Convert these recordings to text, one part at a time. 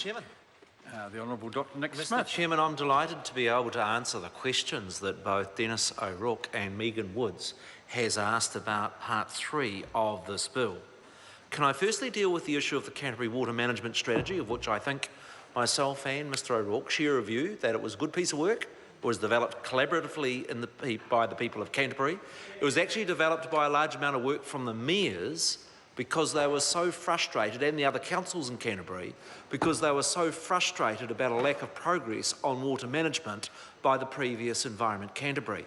Chairman. The Honourable Dr Nick Mr. Smith. Chairman, I'm delighted to be able to answer the questions that both Dennis O'Rourke and Megan Woods has asked about Part 3 of this bill. Can I firstly deal with the issue of the Canterbury Water Management Strategy, of which I think myself and Mr O'Rourke share a view that it was a good piece of work. It was developed collaboratively by the people of Canterbury. It was actually developed by a large amount of work from the mayors because they were so frustrated, and the other councils in Canterbury, because they were so frustrated about a lack of progress on water management by the previous Environment Canterbury.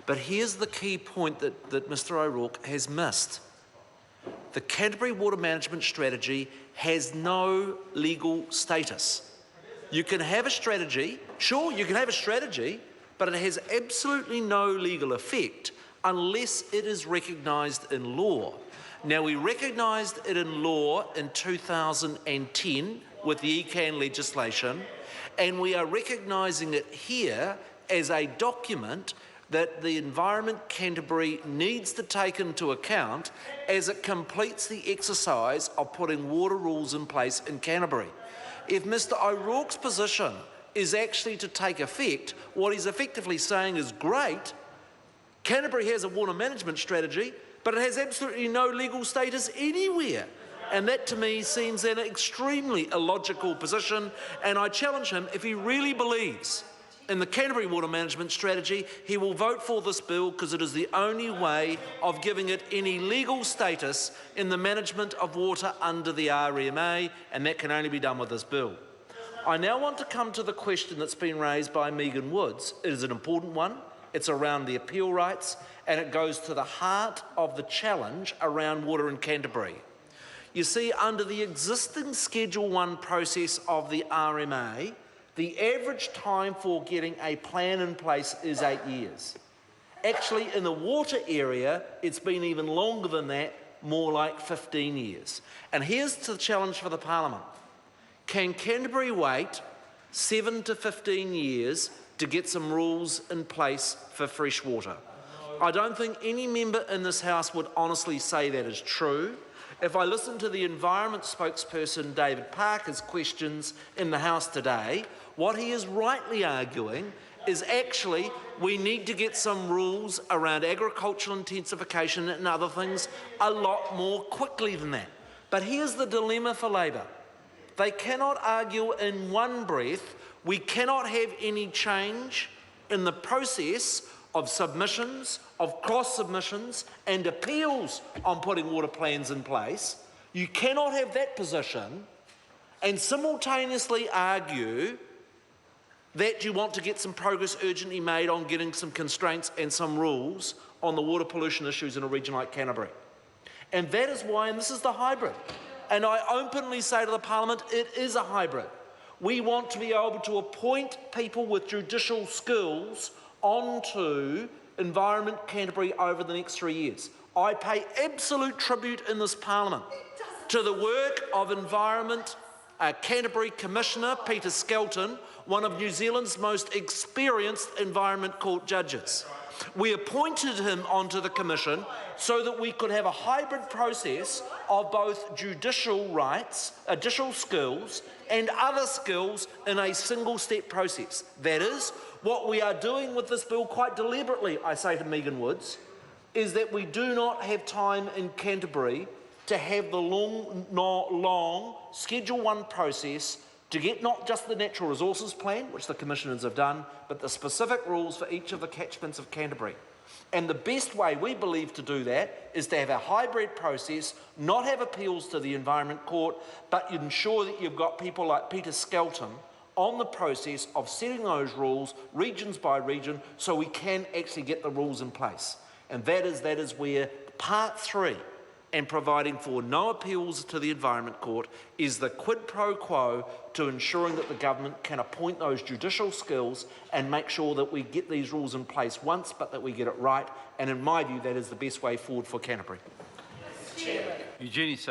But here's the key point that Mr O'Rourke has missed. The Canterbury Water Management Strategy has no legal status. You can have a strategy, sure, you can have a strategy, but it has absolutely no legal effect unless it is recognised in law. Now, we recognised it in law in 2010 with the ECAN legislation, and we are recognising it here as a document that the Environment Canterbury needs to take into account as it completes the exercise of putting water rules in place in Canterbury. If Mr O'Rourke's position is actually to take effect, what he's effectively saying is, great, Canterbury has a water management strategy, but it has absolutely no legal status anywhere. And that to me seems an extremely illogical position, and I challenge him, if he really believes in the Canterbury Water Management Strategy, he will vote for this bill because it is the only way of giving it any legal status in the management of water under the RMA, and that can only be done with this bill. I now want to come to the question that's been raised by Megan Woods. It is an important one. It's around the appeal rights, and it goes to the heart of the challenge around water in Canterbury. You see, under the existing Schedule 1 process of the RMA, the average time for getting a plan in place is 8 years. Actually, in the water area, it's been even longer than that, more like 15 years. And here's the challenge for the Parliament. Can Canterbury wait 7 to 15 years to get some rules in place for fresh water? I don't think any member in this House would honestly say that is true. If I listen to the Environment spokesperson David Parker's questions in the House today, what he is rightly arguing is actually we need to get some rules around agricultural intensification and other things a lot more quickly than that. But here's the dilemma for Labor. They cannot argue in one breath, we cannot have any change in the process of submissions, of cross-submissions and appeals on putting water plans in place. You cannot have that position and simultaneously argue that you want to get some progress urgently made on getting some constraints and some rules on the water pollution issues in a region like Canterbury. And that is why, and this is the hybrid, and I openly say to the Parliament, it is a hybrid. We want to be able to appoint people with judicial skills onto Environment Canterbury over the next 3 years. I pay absolute tribute in this Parliament to the work of Environment Canterbury Commissioner Peter Skelton, one of New Zealand's most experienced Environment Court judges. We appointed him onto the Commission so that we could have a hybrid process of both judicial rights, additional skills and other skills in a single-step process. That is, what we are doing with this bill quite deliberately, I say to Megan Woods, is that we do not have time in Canterbury to have the long Schedule 1 process to get not just the Natural Resources Plan, which the Commissioners have done, but the specific rules for each of the catchments of Canterbury. And the best way we believe to do that is to have a hybrid process, not have appeals to the Environment Court, but ensure that you've got people like Peter Skelton on the process of setting those rules regions by region so we can actually get the rules in place. And that is where Part 3 and providing for no appeals to the Environment Court is the quid pro quo to ensuring that the government can appoint those judicial skills and make sure that we get these rules in place once, but that we get it right. And in my view, that is the best way forward for Canterbury. Eugenie.